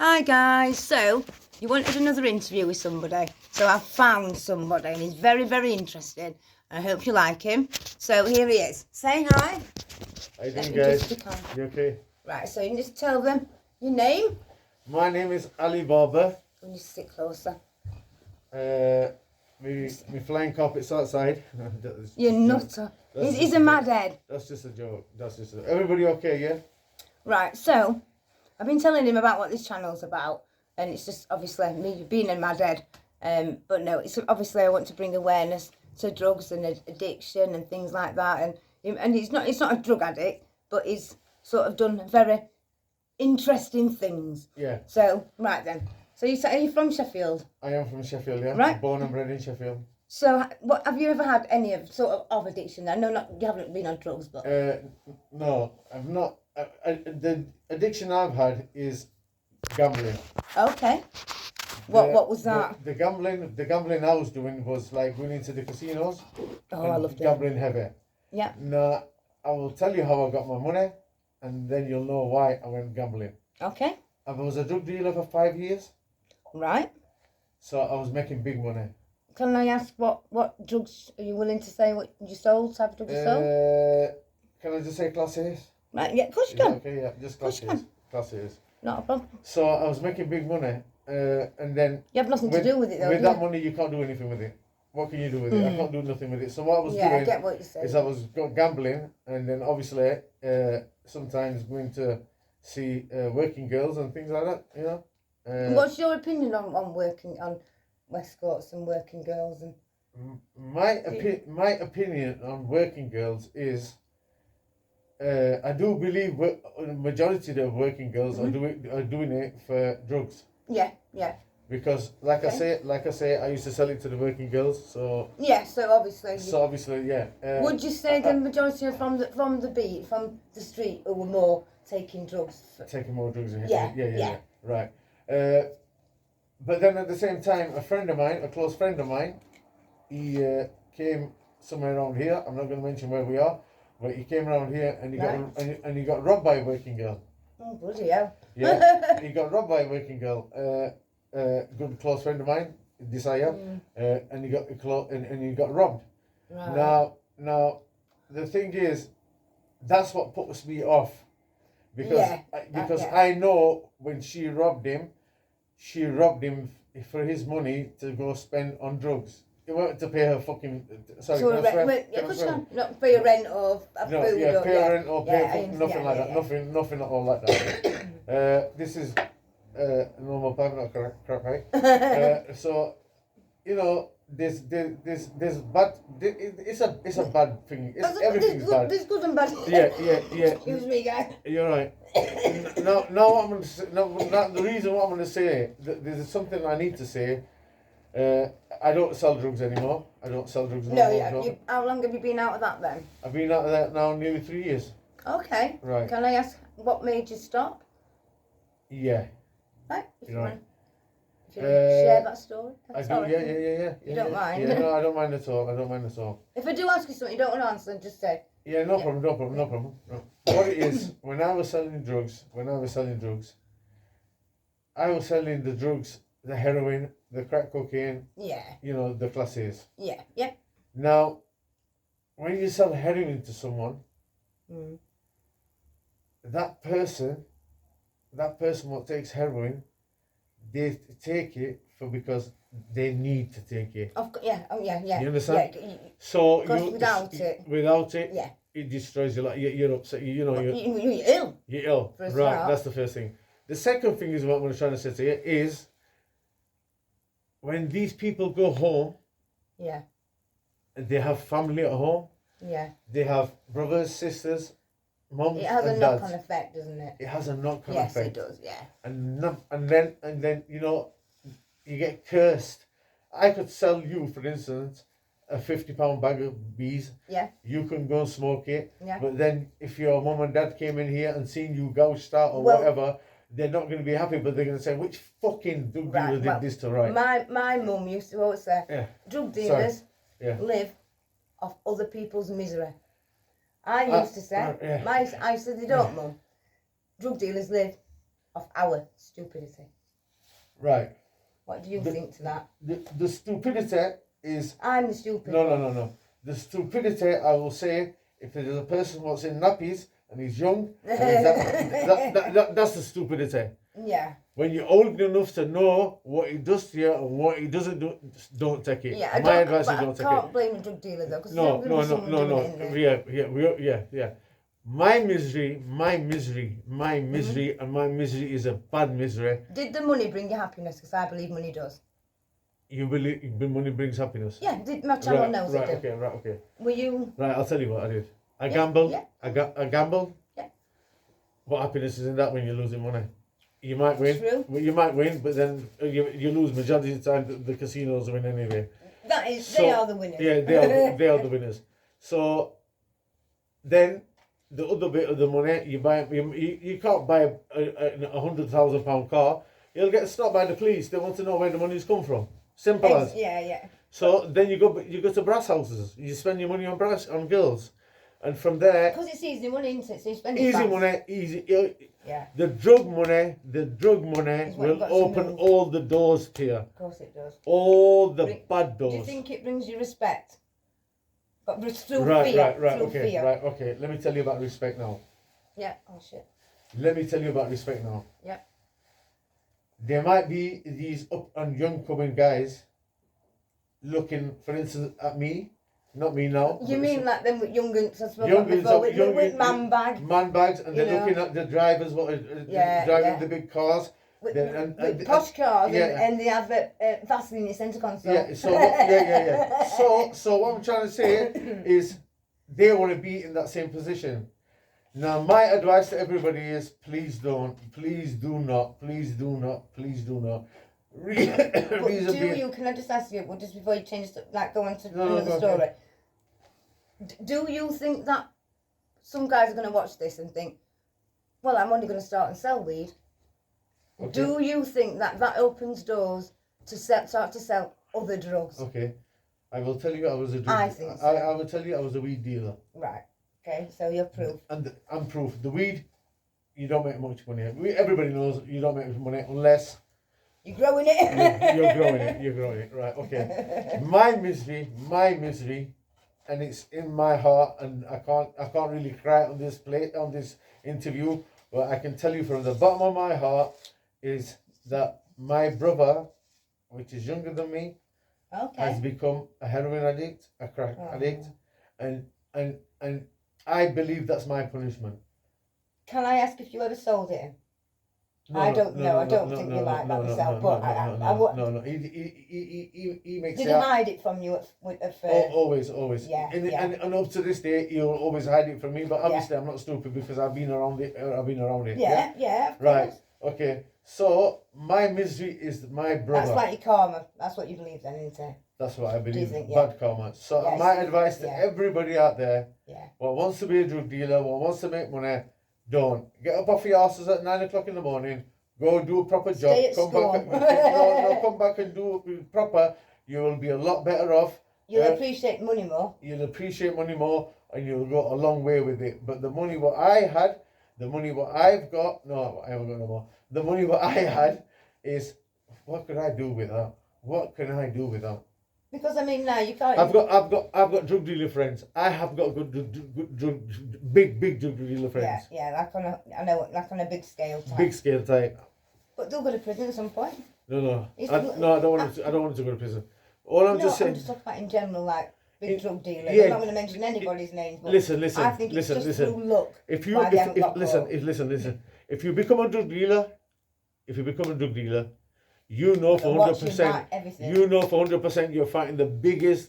Hi guys, so you wanted another interview with somebody, so I found somebody and he's very, very interesting. I hope you like him. So here he is. Say hi. How you Let doing, me just guys? stick on. You okay? Right, so you can just tell them your name. My name is Ali Barber. Can you sit closer? Me flying carpets outside. You're nutter. He's a mad head. That's just a joke. Everybody okay, yeah? Right, so I've been telling him about what this channel's about, and it's just obviously me being a mad head. But no, it's obviously I want to bring awareness to drugs and addiction and things like that. And he's not a drug addict, but he's sort of done very interesting things. Yeah. So right then, so are you from Sheffield? I am from Sheffield, yeah. Right. Born and bred in Sheffield. So what have you ever had any of addiction? I know you haven't been on drugs, but No, I've not. The addiction I've had is gambling. okay. What was that? The gambling I was doing was like going into the casinos. Oh, I love gambling heavy. Yeah. Now, I will tell you how I got my money, and then you'll know why I went gambling. Okay. I was a drug dealer for 5 years, Right. so I was making big money. Can I ask what drugs are you willing to say what you sold? Type of drugs you sold? Can I just say Class A's? Right. Yeah. Of course you Is that can. okay, yeah, just Class Of course A's. Class A's. Not a problem. So I was making big money, and then You have nothing to do with it though. with do that you? money, you can't do anything with it. What can you do with it? I can't do nothing with it. So what I was Yeah, I doing get what you're saying. is I was gambling, and then obviously sometimes going to see working girls and things like that. You know. What's your opinion on working on Westcoats and working girls and? My opinion on working girls is, I do believe majority of working girls are doing it for drugs. Yeah. Yeah. Because like I say, I used to sell it to the working girls. So Yeah. So obviously. yeah. Would you say the majority are from the street who were more taking drugs? Taking more drugs. Yeah. Right. But then at the same time, a close friend of mine, he came somewhere around here. I'm not going to mention where we are, but he came around here and he got robbed by a working girl. Oh bloody hell! Yeah, he got robbed by a working girl. Good close friend of mine, Desire, and he got robbed. Right. Now, the thing is, that's what puts me off, because I know when she robbed him for his money to go spend on drugs. He wanted to pay her fucking. Sorry, So not pay your rent or food. Pay her rent or pay nothing like that. Yeah. Nothing at all like that. This is normal pipe, not crap pipe. So, you know, this bad. It's a bad thing. Everything's bad. There's good and bad. Yeah. Excuse me, guys. You're right. Now what I'm going to say. The reason what I'm going to say. There's something I need to say. I don't sell drugs anymore. I don't sell drugs anymore. No, how long have you been out of that then? I've been out of that now nearly 3 years. Okay. Right. Can I ask what made you stop? Yeah. Right. If you Right. want to share that story. I do. Yeah. You don't mind? Yeah, no, I don't mind at all. If I do ask you something you don't want to answer, just say. Yeah, no problem. No. What it is, when I was selling drugs, I was selling the drugs, the heroin, the crack cocaine. Yeah. You know, the Class A's. Yeah. Now, when you sell heroin to someone, that person what takes heroin, they take it because they need to take it. Yeah. You understand? Yeah. So without it, yeah, it destroys you. Like you're upset. You know, you're ill. You're ill. Right. Start. That's the first thing. The second thing is what I'm trying to say to you is, when these people go home, yeah, they have family at home. Yeah. They have brothers, sisters, mums, it has and a dads. knock-on effect, doesn't it? It has a knock-on effect. Yes, effect. it does. Yeah. And then you know, you get cursed. I could sell you, for instance, a £50 bag of bees. Yeah. You can go and smoke it. Yeah. But then if your mum and dad came in here and seen you gouged out or whatever, they're not going to be happy, but they're going to say, which fucking drug dealer did this to right? My mum used to always say, drug dealers live off other people's misery. I used to say, I said they don't, mum. Drug dealers live off our stupidity. Right. What do you think to that? The stupidity is... I'm the stupid No, one. no. The stupidity, I will say, if there is a person what's in nappies and he's young, that's the stupidity. Yeah. When you're old enough to know what he does to you and what he doesn't do, just don't take it. Yeah, My advice is don't I take can't it. blame a drug dealer though, because No. Yeah. Yeah. My misery, and my misery is a bad misery. Did the money bring you happiness? Because I believe money does. You believe money brings happiness? Yeah, did my channel knows it did. Okay. Were you? Right, I'll tell you what I did. I gambled. Yeah. I gambled. Yeah. What happiness is in that when you're losing money? You might win. True. You might win, but then you lose majority of the time. The casinos win anyway. They are the winners. Yeah, they are the winners. So then the other bit of the money you buy, you can't buy a £100,000 car. You'll get stopped by the police. They want to know where the money's come from. Simple as. Yeah. So then you go to brass houses. You spend your money on girls, and from there. Because it's easy money, isn't it? So you spend it Easy fast. money, easy. Yeah. The drug money what will you've got to open know. all the doors to you. Of course it does. All the bad doors. Do you think it brings you respect? But through Right, fear. right, Through okay, fear. right, okay. Let me tell you about respect now. Yeah. Oh shit. Let me tell you about respect now. Yeah. There might be these up and young coming guys looking, for instance, at me. Not me now. You mean like them with young guns I spoke Young about before, with man bag? Man bags, and You they're know. looking at the drivers, driving the big cars. With and posh cars yeah. and they have Vaseline in the centre console. Yeah, so what I'm trying to say is they want to be in that same position. Now my advice to everybody is please do not. Can I just ask you, well, just before you change, go on to another story. Do you think that some guys are going to watch this and think, well, I'm only going to start and sell weed? Okay. Do you think that opens doors to start to sell other drugs? Okay, I will tell you I was a drug. I think so. I will tell you I was a weed dealer. Right. Okay, so you're proof. And I'm proof. The weed, you don't make much money. Everybody knows you don't make much money unless you're growing it. You're growing it. Right. Okay. My misery, and it's in my heart, and I can't really cry on this interview, but I can tell you from the bottom of my heart is that my brother, which is younger than me, has become a heroin addict, a crack addict, and I believe that's my punishment. Can I ask if you ever sold it? I don't know. I don't think you like that myself, but No. He makes. Did he hide it from you at first? Always. Yeah. And up to this day, he'll always hide it from me. But obviously, I'm not stupid because I've been around it. Yeah. Right. Okay. So my misery is my brother. That's like your karma. That's what you believe then, isn't it? That's what I believe. Do you think, bad karma. So my advice to everybody out there, what wants to be a drug dealer, what wants to make money, don't get up off your asses at 9 o'clock in the morning. Go do a proper job. Come back and do it proper. You will be a lot better off. You'll appreciate money more. You'll appreciate money more, and you'll go a long way with it. But the money what I had, the money what I've got, no, I haven't got no more. The money what I had is, what could I do with that? What can I do with that? Because I mean, now you can't. I've got drug dealer friends. I have got big drug dealer friends. Yeah, like on a big scale type. Big scale type. But they'll go to prison at some point. No. I don't want them to go to prison. I'm just saying. I'm just talking about in general, like big drug dealers. Yeah. I'm not going to mention anybody's names. But listen. I think it's just through luck. If you become a drug dealer, you know for 100%. You know for 100% you're fighting the biggest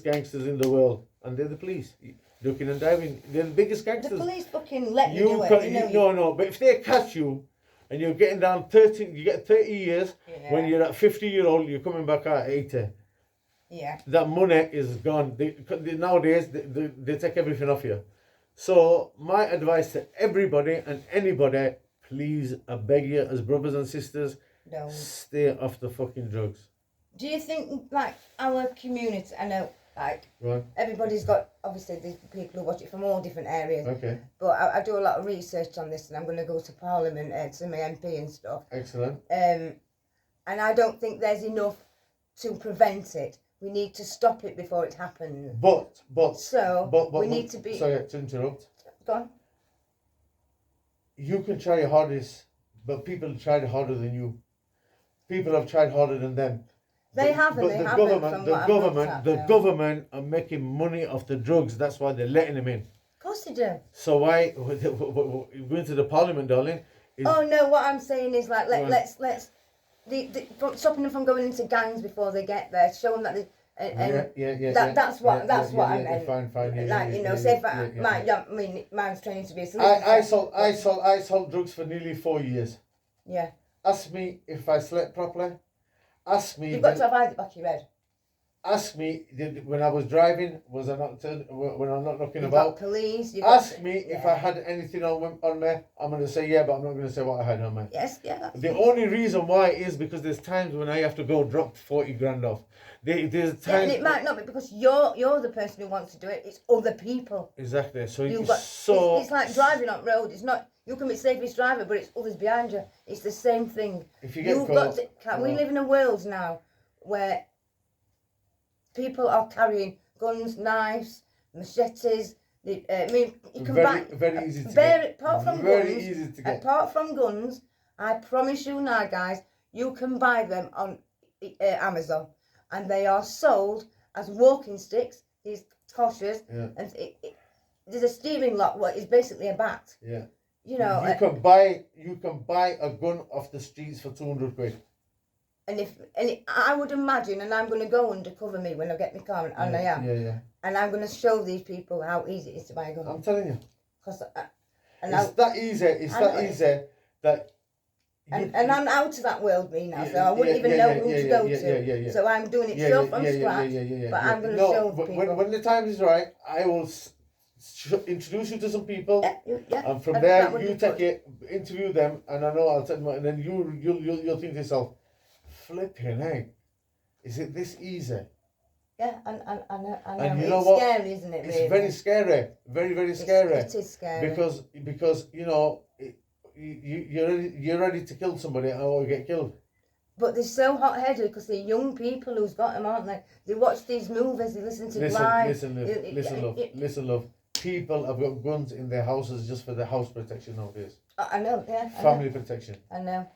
gangsters in the world, and they're the police. Looking and diving, they're the biggest gangsters. The police fucking let you do it. No. But if they catch you, and you're getting down 30, you get 30 years. Yeah. When you're at 50-year-old, you're coming back out at 80. Yeah. That money is gone. Nowadays, they take everything off you. So my advice to everybody and anybody, please, I beg you, as brothers and sisters, stay off the fucking drugs. Do you think, like, our community, I know Like, Go on. everybody's got, obviously, there's people who watch it from all different areas. Okay. But I do a lot of research on this, and I'm going to go to Parliament to my MP and stuff. Excellent. And I don't think there's enough to prevent it. We need to stop it before it happens. But We need to be. Sorry to interrupt. Go on. You can try your hardest, but people tried harder than you. People have tried harder than them. They haven't. They haven't. The government are making money off the drugs. That's why they're letting them in. Of course they do. So why going to the Parliament, darling? Oh no! What I'm saying is like let's stopping them from going into gangs before they get there. Show them that they. That's what I meant. Fine. Like you know, say if mine's training to be a solicitor. I sold drugs for nearly 4 years. Yeah. Ask me if I slept properly. Ask me. You've got to have eyes at the back of your head. Ask me when I was driving, was I not when I'm not looking You've about? got police. Ask me if I had anything on me. I'm going to say yeah, but I'm not going to say what I had on me. Yes, yeah. The only reason why is because there's times when I have to go drop 40 grand off. There's times. Yeah, and it might not be because you're the person who wants to do it. It's other people. Exactly. So it's like driving on road. It's not. You can be the safest driver, but it's others behind you. It's the same thing. If you get caught, we live in a world now where people are carrying guns, knives, machetes. You can buy very easy to get. Apart from very guns, easy to get. Apart from guns, I promise you now, guys, you can buy them on Amazon, and they are sold as walking sticks. These toshers, and there's a steering lock. What is basically a bat. Yeah. You know. You can buy a gun off the streets for 200 quid. And I would imagine, and I'm going to go undercover me when I get my car, and I am. Yeah. And I'm going to show these people how easy it is to buy a gun. I'm telling you. It's that easy. It's that easy that. And I'm out of that world, me now, so I wouldn't even know who to go to. Yeah. So I'm doing it from scratch. But I'm going to show people. When the time is right, I will introduce you to some people. And from there, you take it, interview them, and I know I'll tell them, and then you'll think to yourself, flipping heck, is it this easy? Yeah, and I know. And you know it's what? Scary, isn't it? It's really? very scary, very scary. It is scary because you know you're ready to kill somebody or get killed. But they're so hot-headed because they're young people who's got them, aren't they? They watch these movies, they listen to live. Listen, love. People have got guns in their houses just for the house protection nowadays. I know, yeah. Family protection. I know.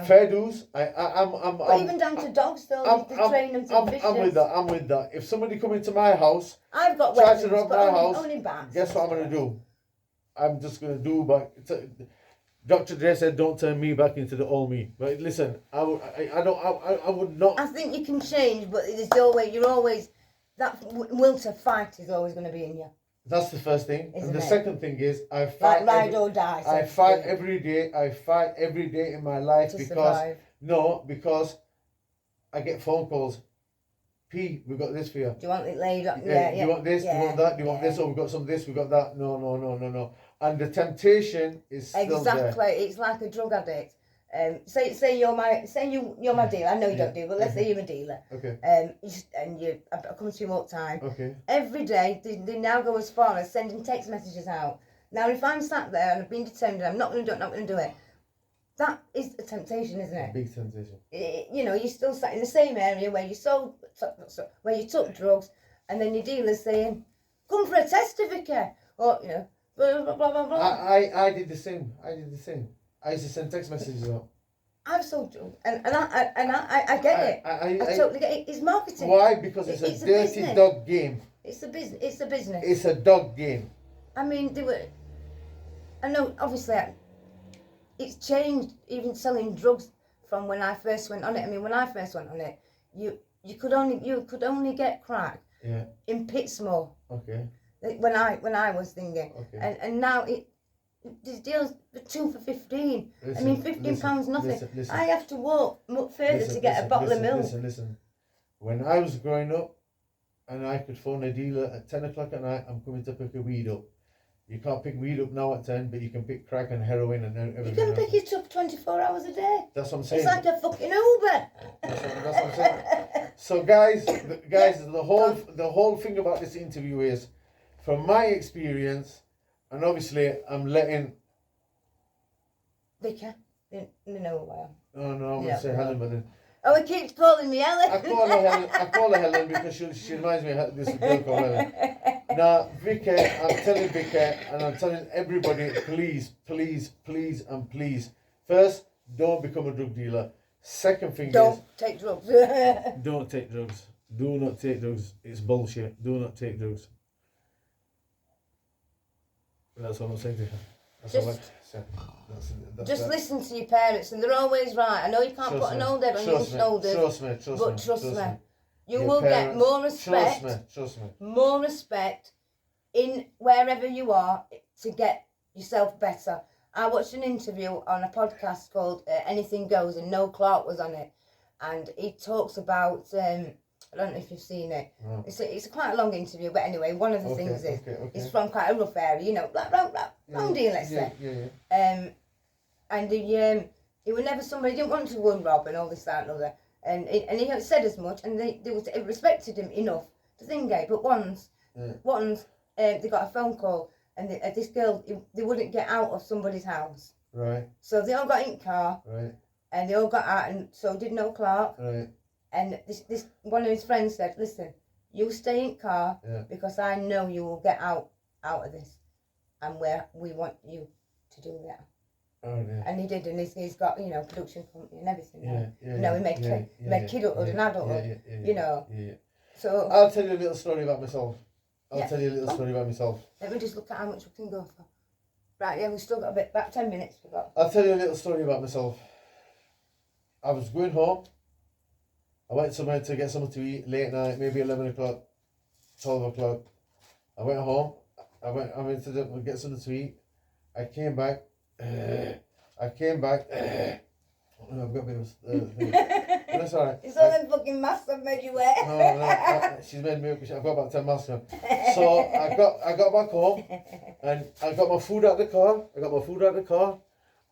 Fair dues. But even down to dogs, though, they train them to vicious. I'm with that. If somebody come into my house, I've got try weapons, to rob but my house, only bats. guess what I'm going to do? I'm just going to do, but Dr. Dre said, don't turn me back into the old me. But listen, I would not. I think you can change, but you're always, that will to fight is always going to be in you. That's the first thing. Isn't and the it? second thing is, I fight. Like ride or die. I fight every day. I fight every day in my life because I get phone calls. P, we got this for you. Do you want it laid up? Do you want this? Do you want that? Do you want this? Oh, we got some of this. We got that. No. And the temptation is still there. Exactly. It's like a drug addict. Say you're my dealer. I know you don't do, but let's say you're a dealer. Okay. I come to you all the time. Okay. Every day they now go as far as sending text messages out. Now if I'm sat there and I've been determined I'm not going to do it, that is a temptation, isn't it? Big temptation. You're still sat in the same area where where you took drugs, and then your dealer's saying, "Come for a test, Vicar," or blah blah blah blah. I did the same. I used to send text messages out. I've sold drugs, and I get it. I totally get it. It's marketing. Why? Because it's a dirty dog game. It's a business. It's a business. It's a dog game. I mean, I know, obviously, it's changed. Even selling drugs from when I first went on it. I mean, when I first went on it, you could only get crack. Yeah. In Pitsmore. Okay. When I was thinking. Okay. And now these deals are 2 for 15. I mean, £15 nothing. Listen. I have to walk further to get a bottle of milk. Listen. When I was growing up, and I could phone a dealer at 10 o'clock at night, I'm coming to pick a weed up. You can't pick weed up now at 10, but you can pick crack and heroin and everything. You can pick it up 24 hours a day. That's what I'm saying. It's like a fucking Uber. That's what I'm saying. So guys, the whole thing about this interview is, from my experience, and obviously I'm letting. Vicar, you know who I am. Oh no, I'm gonna say Helen, but then. Oh, he keeps calling me Helen. I call her Helen because she reminds me of this girl called Helen. Now, Vicky, I'm telling Vicky, and I'm telling everybody, please, and please. First, don't become a drug dealer. Second thing Don't take drugs. don't take drugs. Do not take drugs. It's bullshit. Do not take drugs. That's what I'm saying to you. That's all I say. Just listen to your parents, and they're always right. I know you can't put an old head on your shoulders, but trust me, you will get more respect. Trust me. More respect in wherever you are to get yourself better. I watched an interview on a podcast called Anything Goes, and Noel Clarke was on it, and he talks about. I don't know if you've seen it. No. It's quite a long interview, but anyway, one of the things is he's from quite a rough area, you know, round here, let's say. And he was never somebody, he didn't want to go and rob and all this, that and other. And he said as much, and they respected him enough to think it. But once they got a phone call, and this girl, they wouldn't get out of somebody's house. Right. So they all got in the car. Right. And they all got out, and so did Noel Clarke. Right. And this one of his friends said, listen, you stay in the car because I know you will get out of this, and we want you to do that. Oh, yeah. And he did, and he's got, you know, production company and everything. Yeah. You know, he made kidhood and adulthood, you know. Yeah. So I'll tell you a little story about myself. Let me just look at how much we can go for. Right, yeah, we've still got about 10 minutes. I'll tell you a little story about myself. I was going home. I went somewhere to get something to eat late night, maybe 11 o'clock, 12 o'clock. I went home. I went to get something to eat. I came back. I've got a bit of that's alright. It's all them fucking masks I've made you wear. No, she's made me. I've got about 10 masks now. So I got back home, and I got my food out of the car.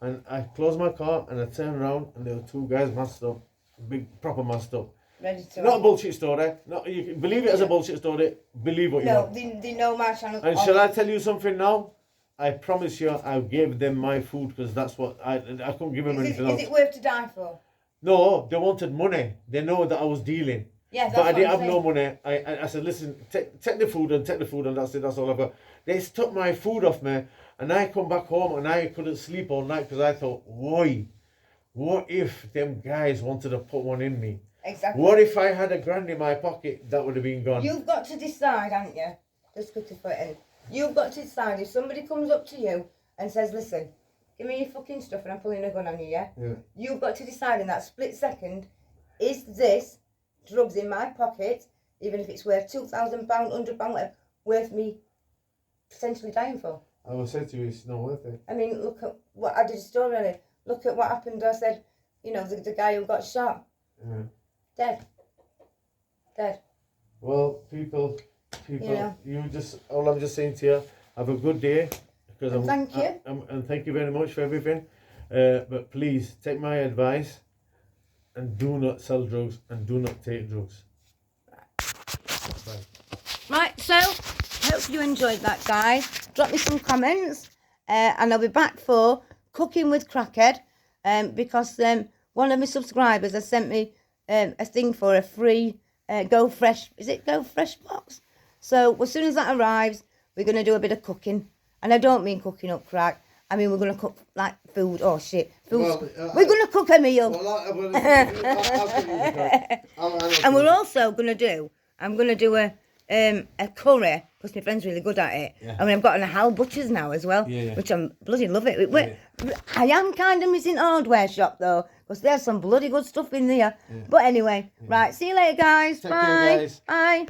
And I closed my car, and I turned around, and there were two guys masked up. Proper masked up. Ready to not a bullshit story. Not, you can believe it as a bullshit story. Believe what you want. No, they know my channel. And shall I tell you something now? I promise you, I gave them my food because that's what I couldn't give them anything else. Is it worth to die for? No, they wanted money. They know that I was dealing. Yeah, that's but I didn't have no money. I said, listen, take the food, and that's it. That's all I've got. They took my food off me, and I come back home and I couldn't sleep all night because I thought, why? What if them guys wanted to put one in me? Exactly. What if I had $1,000 in my pocket? That would have been gone. You've got to decide, haven't you? Just quickly put it in. You've got to decide if somebody comes up to you and says, listen, give me your fucking stuff and I'm pulling a gun on you, yeah? You've got to decide in that split second, is this drugs in my pocket, even if it's worth £2,000, £100, whatever, worth me potentially dying for? I will say to you, it's not worth it. I mean, look at what I did a story on it. Look at what happened. I said, you know, the guy who got shot. Dead. Well, people, all I'm just saying to you, have a good day. Thank you. And thank you very much for everything. But please, take my advice and do not sell drugs and do not take drugs. Bye. Right, so, hope you enjoyed that, guys. Drop me some comments. And I'll be back for Cooking with Crackhead. Because one of my subscribers has sent me a thing for a free Go Fresh. Is it Go Fresh box? So as soon as that arrives, we're going to do a bit of cooking. And I don't mean cooking up crack. I mean, we're going to cook like food. Oh, shit. Food. Well, we're going to cook a meal. And we're also going to do, I'm going to do a curry, because my friend's really good at it. Yeah. I mean, I've got an Hal Butcher's now as well, which I'm bloody love it. I am kind of missing hardware shop though, because there's some bloody good stuff in there. Yeah. But anyway, right, see you later, guys. Bye. Care, guys. Bye.